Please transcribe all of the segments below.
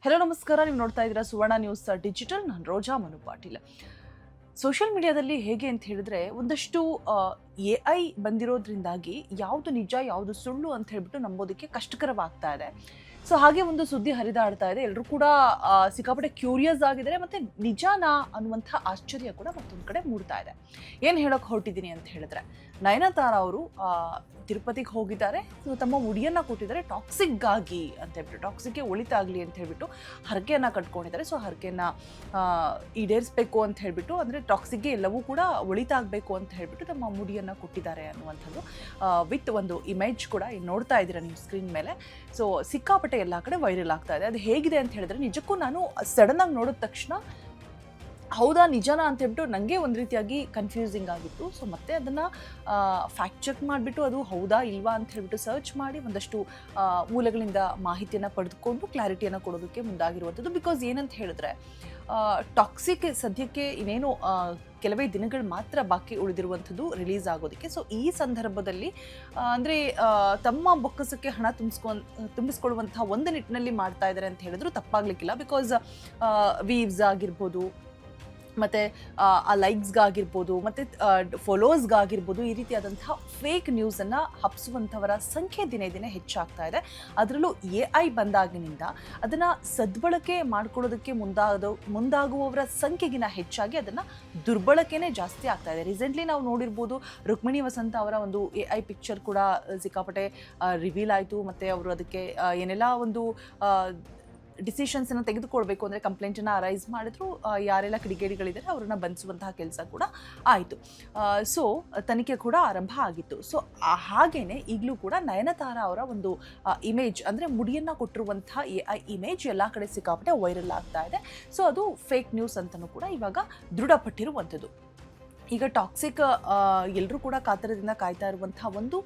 Hello ನಮಸ್ಕಾರ. ನೀವು ನೋಡ್ತಾ ಇದ್ದೀರಾ ಸುವರ್ಣ ನ್ಯೂಸ್ ಡಿಜಿಟಲ್. ನಾನು ರೋಜಾ ಮನು ಪಾಟೀಲ್. ಸೋಷಿಯಲ್ ಮೀಡಿಯಾದಲ್ಲಿ ಹೇಗೆ ಅಂತ ಹೇಳಿದ್ರೆ ಒಂದಷ್ಟು AI ಬಂದಿರೋದ್ರಿಂದಾಗಿ ಯಾವುದು ನಿಜ ಯಾವುದು ಸುಳ್ಳು ಅಂತ ಹೇಳ್ಬಿಟ್ಟು ನಂಬೋದಕ್ಕೆ ಕಷ್ಟಕರವಾಗ್ತಾ ಇದೆ. ಸೊ ಹಾಗೆ ಒಂದು ಸುದ್ದಿ ಹರಿದಾಡ್ತಾ ಇದೆ. ಎಲ್ಲರೂ ಕೂಡ ಸಿಕ್ಕಾಪಟ್ಟೆ ಕ್ಯೂರಿಯಸ್ ಆಗಿದ್ದಾರೆ ಮತ್ತೆ ನಿಜಾನಾ ಅನ್ನುವಂಥ ಆಶ್ಚರ್ಯ ಕೂಡ ಮತ್ತೊಂದು ಕಡೆ ಮೂಡ್ತಾ ಇದೆ. ಏನು ಹೇಳೋಕೆ ಹೊರಟಿದ್ದೀನಿ ಅಂತ ಹೇಳಿದ್ರೆ, ನಯನತಾರಾ ಅವರು ತಿರುಪತಿಗೆ ಹೋಗಿದ್ದಾರೆ. ಸೊ ತಮ್ಮ ಮುಡಿಯನ್ನು ಕೊಟ್ಟಿದ್ದಾರೆ ಟಾಕ್ಸಿಕ್ಗಾಗಿ ಅಂತ ಹೇಳ್ಬಿಟ್ಟು, ಟಾಕ್ಸಿಕ್ಗೆ ಒಳಿತಾಗಲಿ ಅಂತ ಹೇಳ್ಬಿಟ್ಟು ಹರಕೆಯನ್ನು ಕಟ್ಕೊಂಡಿದ್ದಾರೆ. ಸೊ ಹರಕೆಯನ್ನು ಈಡೇರಿಸಬೇಕು ಅಂತ ಹೇಳ್ಬಿಟ್ಟು, ಅಂದರೆ ಟಾಕ್ಸಿಕ್ಗೆ ಎಲ್ಲವೂ ಕೂಡ ಒಳಿತಾಗಬೇಕು ಅಂತ ಹೇಳ್ಬಿಟ್ಟು ತಮ್ಮ ಮುಡಿಯನ್ನು ಕೊಟ್ಟಿದ್ದಾರೆ ಅನ್ನುವಂಥದ್ದು ವಿತ್ ಒಂದು ಇಮೇಜ್ ಕೂಡ ನೋಡ್ತಾ ಇದ್ದೀರಾ ನೀವು ಸ್ಕ್ರೀನ್ ಮೇಲೆ. ಸೊ ಸಿಕ್ಕಾಪಟ್ಟೆ ಎಲ್ಲ ಕಡೆ ವೈರಲ್ ಆಗ್ತಾ ಇದೆ. ಅದು ಹೇಗಿದೆ ಅಂತ ಹೇಳಿದ್ರೆ, ನಿಜಕ್ಕೂ ನಾನು ಸಡನ್ನಾಗಿ ನೋಡಿದ ತಕ್ಷಣ ಹೌದಾ ನಿಜನಾ ಅಂತ ಹೇಳ್ಬಿಟ್ಟು ನನಗೆ ಒಂದು ರೀತಿಯಾಗಿ ಕನ್ಫ್ಯೂಸಿಂಗ್ ಆಗಿತ್ತು. ಸೊ ಮತ್ತೆ ಅದನ್ನು ಫ್ಯಾಕ್ಟ್ ಚೆಕ್ ಮಾಡಿಬಿಟ್ಟು ಅದು ಹೌದಾ ಇಲ್ವಾ ಅಂತ ಹೇಳ್ಬಿಟ್ಟು ಸರ್ಚ್ ಮಾಡಿ ಒಂದಷ್ಟು ಮೂಲಗಳಿಂದ ಮಾಹಿತಿಯನ್ನು ಪಡೆದುಕೊಂಡು ಕ್ಲಾರಿಟಿಯನ್ನು ಕೊಡೋದಕ್ಕೆ ಮುಂದಾಗಿರುವಂಥದ್ದು. ಬಿಕಾಸ್ ಏನಂತ ಹೇಳಿದ್ರೆ, ಟಾಕ್ಸಿಕ್ ಸದ್ಯಕ್ಕೆ ಇನ್ನೇನು ಕೆಲವೇ ದಿನಗಳು ಮಾತ್ರ ಬಾಕಿ ಉಳಿದಿರುವಂಥದ್ದು ರಿಲೀಸ್ ಆಗೋದಕ್ಕೆ. ಸೊ ಈ ಸಂದರ್ಭದಲ್ಲಿ ಅಂದರೆ ತಮ್ಮ ಬೊಕ್ಕಸಕ್ಕೆ ಹಣ ತುಂಬಿಸ್ಕೊಳ್ಳುವಂಥ ಒಂದು ನಿಟ್ಟಿನಲ್ಲಿ ಮಾಡ್ತಾ ಇದ್ದಾರೆ ಅಂತ ಹೇಳಿದ್ರು ತಪ್ಪಾಗ್ಲಿಕ್ಕಿಲ್ಲ. ಬಿಕಾಸ್ ವೀವ್ಸ್ ಆಗಿರ್ಬೋದು, ಮತ್ತು ಆ ಲೈಕ್ಸ್ಗಾಗಿರ್ಬೋದು, ಮತ್ತು ಫಾಲೋವರ್ಸ್ಗಾಗಿರ್ಬೋದು, ಈ ರೀತಿಯಾದಂತಹ ಫೇಕ್ ನ್ಯೂಸನ್ನು ಹಬ್ಬಿಸುವಂಥವರ ಸಂಖ್ಯೆ ದಿನೇ ದಿನೇ ಹೆಚ್ಚಾಗ್ತಾ ಇದೆ. ಅದರಲ್ಲೂ AI ಬಂದಾಗಿನಿಂದ ಅದನ್ನು ಸದ್ಬಳಕೆ ಮಾಡ್ಕೊಳ್ಳೋದಕ್ಕೆ ಮುಂದಾಗುವವರ ಸಂಖ್ಯೆಗಿನ ಹೆಚ್ಚಾಗಿ ಅದನ್ನು ದುರ್ಬಳಕೆನೇ ಜಾಸ್ತಿ ಆಗ್ತಾ ಇದೆ. ರೀಸೆಂಟ್ಲಿ ನಾವು ನೋಡಿರ್ಬೋದು, ರುಕ್ಮಿಣಿ ವಸಂತ ಅವರ ಒಂದು AI ಪಿಕ್ಚರ್ ಕೂಡ ಸಿಕ್ಕಾಪಟ್ಟೆ ರಿವೀಲ್ ಆಯಿತು. ಮತ್ತು ಅವರು ಅದಕ್ಕೆ ಏನೆಲ್ಲ ಒಂದು ಡಿಸಿಷನ್ಸನ್ನು ತೆಗೆದುಕೊಳ್ಬೇಕು ಅಂದರೆ ಕಂಪ್ಲೇಂಟನ್ನು ಅರೈಸ್ ಮಾಡಿದ್ರು. ಯಾರೆಲ್ಲ ಕಿಡಿಗೇಡಿಗಳಿದ್ದಾರೆ ಅವ್ರನ್ನ ಬಂಧಿಸುವಂತಹ ಕೆಲಸ ಕೂಡ ಆಯಿತು. ಸೊ ತನಿಖೆ ಕೂಡ ಆರಂಭ ಆಗಿತ್ತು. ಸೊ ಹಾಗೇನೆ ಈಗಲೂ ಕೂಡ ನಯನತಾರಾ ಅವರ ಒಂದು ಇಮೇಜ್, ಅಂದರೆ ಮುಡಿಯನ್ನು ಕೊಟ್ಟಿರುವಂಥ AI ಇಮೇಜ್ ಎಲ್ಲ ಕಡೆ ಸಿಕ್ಕಾಪಟ್ಟೆ ವೈರಲ್ ಆಗ್ತಾ ಇದೆ. ಸೊ ಅದು ಫೇಕ್ ನ್ಯೂಸ್ ಅಂತಲೂ ಕೂಡ ಇವಾಗ ದೃಢಪಟ್ಟಿರುವಂಥದ್ದು. ಈಗ ಟಾಕ್ಸಿಕ್ ಎಲ್ಲರೂ ಕೂಡ ಕಾತರದಿಂದ ಕಾಯ್ತಾ ಇರುವಂಥ ಒಂದು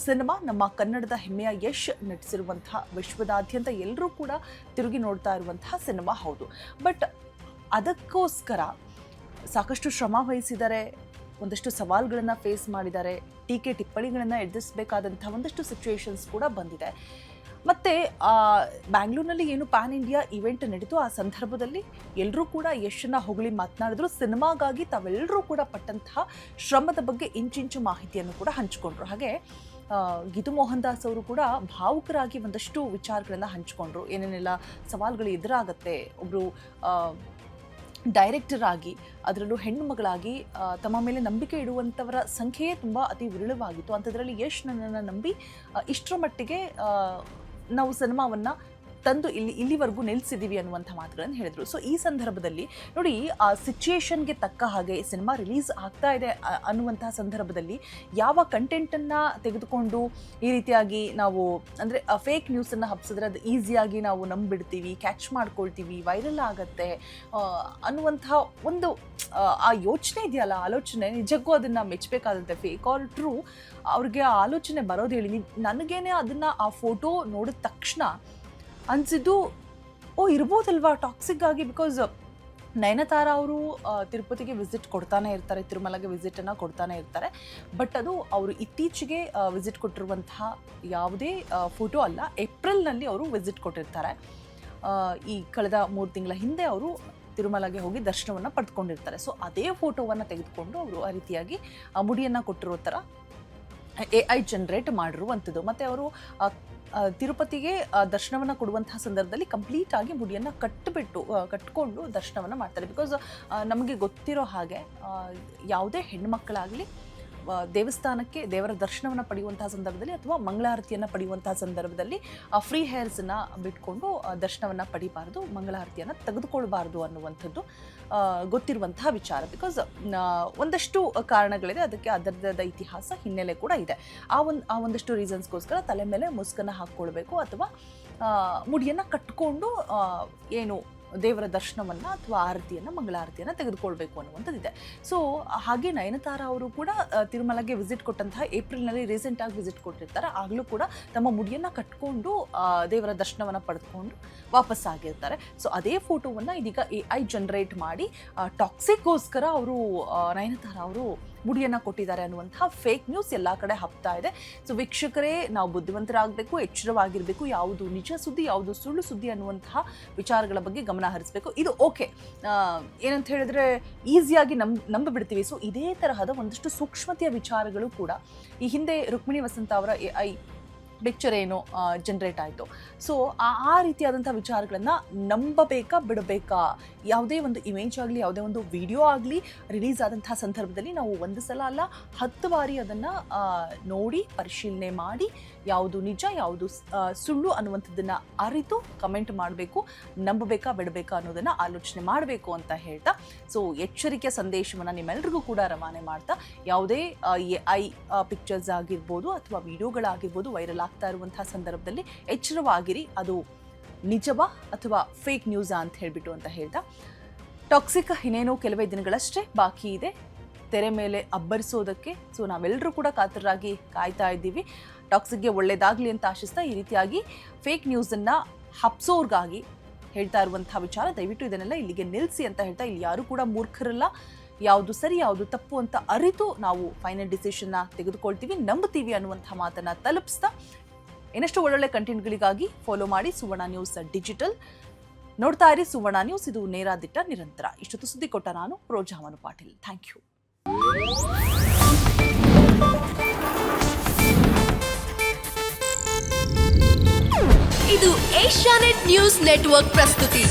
ಸಿನಿಮಾ, ನಮ್ಮ ಕನ್ನಡದ ಹೆಮ್ಮೆಯ ಯಶ್ ನಟಿಸಿರುವಂತಹ, ವಿಶ್ವದಾದ್ಯಂತ ಎಲ್ಲರೂ ಕೂಡ ತಿರುಗಿ ನೋಡ್ತಾ ಇರುವಂತಹ ಸಿನಿಮಾ ಹೌದು. ಬಟ್ ಅದಕ್ಕೋಸ್ಕರ ಸಾಕಷ್ಟು ಶ್ರಮ ವಹಿಸಿದ್ದಾರೆ, ಒಂದಷ್ಟು ಸವಾಲುಗಳನ್ನು ಫೇಸ್ ಮಾಡಿದ್ದಾರೆ, ಟೀಕೆ ಟಿಪ್ಪಣಿಗಳನ್ನು ಎದುರಿಸಬೇಕಾದಂಥ ಒಂದಷ್ಟು ಸಿಚುವೇಶನ್ಸ್ ಕೂಡ ಬಂದಿದೆ. ಮತ್ತು ಬ್ಯಾಂಗ್ಳೂರಿನಲ್ಲಿ ಏನು ಪ್ಯಾನ್ ಇಂಡಿಯಾ ಇವೆಂಟ್ ನಡೀತು, ಆ ಸಂದರ್ಭದಲ್ಲಿ ಎಲ್ಲರೂ ಕೂಡ ಯಶನ್ನು ಹೊಗಳಿ ಮಾತನಾಡಿದ್ರು. ಸಿನಿಮಾಗಾಗಿ ತಾವೆಲ್ಲರೂ ಕೂಡ ಪಟ್ಟಂತಹ ಶ್ರಮದ ಬಗ್ಗೆ ಇಂಚಿಂಚು ಮಾಹಿತಿಯನ್ನು ಕೂಡ ಹಂಚಿಕೊಂಡ್ರು. ಹಾಗೆ ಗೀತು ಮೋಹನ್ ದಾಸ್ ಅವರು ಕೂಡ ಭಾವುಕರಾಗಿ ಒಂದಷ್ಟು ವಿಚಾರಗಳನ್ನು ಹಂಚಿಕೊಂಡ್ರು. ಏನೇನೆಲ್ಲ ಸವಾಲುಗಳು ಎದುರಾಗತ್ತೆ, ಒಬ್ಬರು ಡೈರೆಕ್ಟರ್ ಆಗಿ, ಅದರಲ್ಲೂ ಹೆಣ್ಣು ಮಗಳಾಗಿ ತಮ್ಮ ಮೇಲೆ ನಂಬಿಕೆ ಇಡುವಂಥವರ ಸಂಖ್ಯೆಯೇ ತುಂಬ ಅತಿ ವಿರಳವಾಗಿತ್ತು. ಅಂಥದ್ರಲ್ಲಿ ಯಶ್ ನನ್ನನ್ನು ನಂಬಿ ಇಷ್ಟರ ಮಟ್ಟಿಗೆ ನಾವು ಸಿನಿಮಾವನ್ನು ತಂದು ಇಲ್ಲಿವರೆಗೂ ನಿಲ್ಲಿಸಿದ್ದೀವಿ ಅನ್ನುವಂಥ ಮಾತುಗಳನ್ನು ಹೇಳಿದರು. ಸೊ ಈ ಸಂದರ್ಭದಲ್ಲಿ ನೋಡಿ, ಆ ಸಿಚುಯೇಷನ್ಗೆ ತಕ್ಕ ಹಾಗೆ ಸಿನಿಮಾ ರಿಲೀಸ್ ಆಗ್ತಾ ಇದೆ ಅನ್ನುವಂಥ ಸಂದರ್ಭದಲ್ಲಿ ಯಾವ ಕಂಟೆಂಟನ್ನು ತೆಗೆದುಕೊಂಡು ಈ ರೀತಿಯಾಗಿ ನಾವು, ಅಂದರೆ ಫೇಕ್ ನ್ಯೂಸನ್ನು ಹಬ್ಸಿದ್ರೆ ಅದು ಈಸಿಯಾಗಿ ನಾವು ನಂಬಿಡ್ತೀವಿ, ಕ್ಯಾಚ್ ಮಾಡ್ಕೊಳ್ತೀವಿ, ವೈರಲ್ ಆಗತ್ತೆ ಅನ್ನುವಂಥ ಒಂದು ಆ ಯೋಚನೆ ಇದೆಯಲ್ಲ, ಆಲೋಚನೆ ನಿಜಕ್ಕೂ ಅದನ್ನು ಮೆಚ್ಚಬೇಕಾದಂತೆ. ಫೇಕ್ ಆರ್ ಟ್ರೂ ಅವ್ರಿಗೆ ಆ ಆಲೋಚನೆ ಬರೋದು ಹೇಳಿ. ನನಗೇನೆ ಅದನ್ನು ಆ ಫೋಟೋ ನೋಡಿದ ತಕ್ಷಣ ಅನಿಸಿದ್ದು, ಇರ್ಬೋದಲ್ವಾ ಟಾಕ್ಸಿಕ್ ಆಗಿ. ಬಿಕಾಸ್ ನಯನತಾರಾ ಅವರು ತಿರುಪತಿಗೆ ವಿಸಿಟ್ ಕೊಡ್ತಾನೆ ಇರ್ತಾರೆ, ತಿರುಮಲಗೆ ವಿಸಿಟನ್ನು ಕೊಡ್ತಾನೆ ಇರ್ತಾರೆ. ಬಟ್ ಅದು ಅವರು ಇತ್ತೀಚೆಗೆ ವಿಸಿಟ್ ಕೊಟ್ಟಿರುವಂತಹ ಯಾವುದೇ ಫೋಟೋ ಅಲ್ಲ. ಏಪ್ರಿಲ್ನಲ್ಲಿ ಅವರು ವಿಸಿಟ್ ಕೊಟ್ಟಿರ್ತಾರೆ. ಈ ಕಳೆದ 3 ತಿಂಗಳ ಹಿಂದೆ ಅವರು ತಿರುಮಲಗೆ ಹೋಗಿ ದರ್ಶನವನ್ನು ಪಡೆದುಕೊಂಡಿರ್ತಾರೆ. ಸೊ ಅದೇ ಫೋಟೋವನ್ನು ತೆಗೆದುಕೊಂಡು ಅವರು ಆ ರೀತಿಯಾಗಿ ಮುಡಿಯನ್ನು ಕೊಟ್ಟಿರೋ ಥರ AI ಜನರೇಟ್ ಮಾಡಿರುವಂಥದ್ದು. ಮತ್ತು ಅವರು ತಿರುಪತಿಗೆ ದರ್ಶನವನ್ನು ಕೊಡುವಂತಹ ಸಂದರ್ಭದಲ್ಲಿ ಕಂಪ್ಲೀಟ್ ಆಗಿ ಮುಡಿಯನ್ನು ಕಟ್ಕೊಂಡು ದರ್ಶನವನ್ನು ಮಾಡ್ತಾರೆ. ಬಿಕಾಸ್ ನಮಗೆ ಗೊತ್ತಿರೋ ಹಾಗೆ ಯಾವುದೇ ಹೆಣ್ಮಕ್ಕಳಾಗಲಿ ದೇವಸ್ಥಾನಕ್ಕೆ ದೇವರ ದರ್ಶನವನ್ನು ಪಡೆಯುವಂತಹ ಸಂದರ್ಭದಲ್ಲಿ ಅಥವಾ ಮಂಗಳಾರತಿಯನ್ನು ಪಡೆಯುವಂತಹ ಸಂದರ್ಭದಲ್ಲಿ ಫ್ರೀ ಹೇರ್ಸನ್ನು ಬಿಟ್ಕೊಂಡು ದರ್ಶನವನ್ನು ಪಡಿಬಾರ್ದು, ಮಂಗಳಾರತಿಯನ್ನು ತೆಗೆದುಕೊಳ್ಬಾರ್ದು ಅನ್ನುವಂಥದ್ದು ಗೊತ್ತಿರುವಂತಹ ವಿಚಾರ. ಬಿಕಾಸ್ ಒಂದಷ್ಟು ಕಾರಣಗಳಿದೆ, ಅದಕ್ಕೆ ಅದರದಾದ ಇತಿಹಾಸ ಹಿನ್ನೆಲೆ ಕೂಡ ಇದೆ. ಆ ಒಂದಷ್ಟು ರೀಸನ್ಸ್ಗೋಸ್ಕರ ತಲೆ ಮೇಲೆ ಮುಸ್ಕನ್ನು ಹಾಕ್ಕೊಳ್ಬೇಕು ಅಥವಾ ಮುಡಿಯನ್ನು ಕಟ್ಕೊಂಡು ಏನು ದೇವರ ದರ್ಶನವನ್ನು ಅಥವಾ ಆರತಿಯನ್ನು, ಮಂಗಳಾರತಿಯನ್ನು ತೆಗೆದುಕೊಳ್ಬೇಕು ಅನ್ನುವಂಥದ್ದಿದೆ. ಸೊ ಹಾಗೆ ನಯನತಾರಾ ಅವರು ಕೂಡ ತಿರುಮಲಗೆ ವಿಸಿಟ್ ಕೊಟ್ಟಂತಹ ಏಪ್ರಿಲ್ನಲ್ಲಿ ರೀಸೆಂಟಾಗಿ ವಿಸಿಟ್ ಕೊಟ್ಟಿರ್ತಾರೆ. ಆಗಲೂ ಕೂಡ ತಮ್ಮ ಮುಡಿಯನ್ನು ಕಟ್ಕೊಂಡು ದೇವರ ದರ್ಶನವನ್ನು ಪಡೆದುಕೊಂಡು ವಾಪಸ್ಸಾಗಿರ್ತಾರೆ. ಸೊ ಅದೇ ಫೋಟೋವನ್ನು ಇದೀಗ AI ಜನರೇಟ್ ಮಾಡಿ ಟಾಕ್ಸಿಕ್ಗೋಸ್ಕರ ಅವರು ನಯನತಾರಾ ಅವರು ಮುಡಿಯನ್ನು ಕೊಟ್ಟಿದ್ದಾರೆ ಅನ್ನುವಂತಹ ಫೇಕ್ ನ್ಯೂಸ್ ಎಲ್ಲ ಕಡೆ ಹಬ್ತಾ ಇದೆ. ಸೊ ವೀಕ್ಷಕರೇ, ನಾವು ಬುದ್ಧಿವಂತರಾಗಬೇಕು, ಎಚ್ಚರವಾಗಿರಬೇಕು, ಯಾವುದು ನಿಜ ಸುದ್ದಿ ಯಾವುದು ಸುಳ್ಳು ಸುದ್ದಿ ಅನ್ನುವಂತಹ ವಿಚಾರಗಳ ಬಗ್ಗೆ ಗಮನ ಹರಿಸಬೇಕು. ಇದು ಓಕೆ, ಏನಂತ ಹೇಳಿದ್ರೆ ಈಸಿಯಾಗಿ ನಂಬಿಬಿಡ್ತೀವಿ. ಸೊ ಇದೇ ತರಹದ ಒಂದಷ್ಟು ಸೂಕ್ಷ್ಮತೆಯ ವಿಚಾರಗಳು ಕೂಡ ಈ ಹಿಂದೆ ರುಕ್ಮಿಣಿ ವಸಂತ ಅವರ AI ಪಿಕ್ಚರ್ ಏನು ಜನರೇಟ್ ಆಯಿತು. ಸೊ ಆ ರೀತಿಯಾದಂಥ ವಿಚಾರಗಳನ್ನು ನಂಬಬೇಕಾ ಬಿಡಬೇಕಾ? ಯಾವುದೇ ಒಂದು ಇಮೇಜ್ ಆಗಲಿ, ಯಾವುದೇ ಒಂದು ವಿಡಿಯೋ ಆಗಲಿ ರಿಲೀಸ್ ಆದಂಥ ಸಂದರ್ಭದಲ್ಲಿ ನಾವು ಒಂದು ಸಲ ಅಲ್ಲ 10 ಬಾರಿ ಅದನ್ನು ನೋಡಿ ಪರಿಶೀಲನೆ ಮಾಡಿ ಯಾವುದು ನಿಜ ಯಾವುದು ಸುಳ್ಳು ಅನ್ನುವಂಥದ್ದನ್ನು ಅರಿತು ಕಮೆಂಟ್ ಮಾಡಬೇಕು. ನಂಬಬೇಕಾ ಬಿಡಬೇಕಾ ಅನ್ನೋದನ್ನು ಆಲೋಚನೆ ಮಾಡಬೇಕು ಅಂತ ಹೇಳ್ತಾ, ಸೊ ಎಚ್ಚರಿಕೆಯ ಸಂದೇಶವನ್ನು ನಿಮ್ಮೆಲ್ಲರಿಗೂ ಕೂಡ ರವಾನೆ ಮಾಡ್ತಾ, ಯಾವುದೇ AI ಪಿಕ್ಚರ್ಸ್ ಆಗಿರ್ಬೋದು ಅಥವಾ ವಿಡಿಯೋಗಳಾಗಿರ್ಬೋದು ವೈರಲ್ ಆಗ್ತಾ ಇರುವಂತಹ ಸಂದರ್ಭದಲ್ಲಿ ಎಚ್ಚರವಾಗಿರಿ, ಅದು ನಿಜವಾ ಅಥವಾ ಫೇಕ್ ನ್ಯೂಸಾ ಅಂತ ಹೇಳ್ಬಿಟ್ಟು ಅಂತ ಹೇಳ್ತಾ, ಟಾಕ್ಸಿಕ್ ಇನ್ನೇನೋ ಕೆಲವೇ ದಿನಗಳಷ್ಟೇ ಬಾಕಿ ಇದೆ ತೆರೆ ಮೇಲೆ ಅಬ್ಬರಿಸೋದಕ್ಕೆ. ಸೊ ನಾವೆಲ್ಲರೂ ಕೂಡ ಕಾತರರಾಗಿ ಕಾಯ್ತಾ ಇದ್ದೀವಿ. ಟಾಕ್ಸಿಕ್ಗೆ ಒಳ್ಳೇದಾಗಲಿ ಅಂತ ಆಶಿಸ್ತಾ, ಈ ರೀತಿಯಾಗಿ ಫೇಕ್ ನ್ಯೂಸನ್ನು ಹಬ್ಸೋರ್ಗಾಗಿ ಹೇಳ್ತಾ ಇರುವಂತಹ ವಿಚಾರ ದಯವಿಟ್ಟು ಇದನ್ನೆಲ್ಲ ಇಲ್ಲಿಗೆ ನಿಲ್ಲಿಸಿ ಅಂತ ಹೇಳ್ತಾ, ಇಲ್ಲಿ ಯಾರು ಕೂಡ ಮೂರ್ಖರಲ್ಲ. ಯಾವುದು ಸರಿ ಯಾವುದು ತಪ್ಪು ಅಂತ ಅರಿತು ನಾವು ಫೈನಲ್ ಡಿಸಿಷನ್ನ ತೆಗೆದುಕೊಳ್ತೀವಿ, ನಂಬುತ್ತೀವಿ ಅನ್ನುವಂಥ ಮಾತನ್ನು ತಲುಪಿಸ್ತಾ, ಇನ್ನಷ್ಟು ಒಳ್ಳೊಳ್ಳೆ ಕಂಟೆಂಟ್ಗಳಿಗಾಗಿ ಫಾಲೋ ಮಾಡಿ ಸುವರ್ಣ ನ್ಯೂಸ್ ಡಿಜಿಟಲ್. ನೋಡ್ತಾ ಇರಿ ಸುವರ್ಣ ನ್ಯೂಸ್, ಇದು ನೇರ ದಿಟ್ಟ ನಿರಂತರ. ಇಷ್ಟೊತ್ತು ಸುದ್ದಿ ಕೊಟ್ಟ ನಾನು ರೋಜಾ ಮನು ಪಾಟೀಲ್. Thank you. ಇದು ಏಷ್ಯಾನೆಟ್ ನ್ಯೂಸ್ ನೆಟ್ವರ್ಕ್ ಪ್ರಸ್ತುತಿ.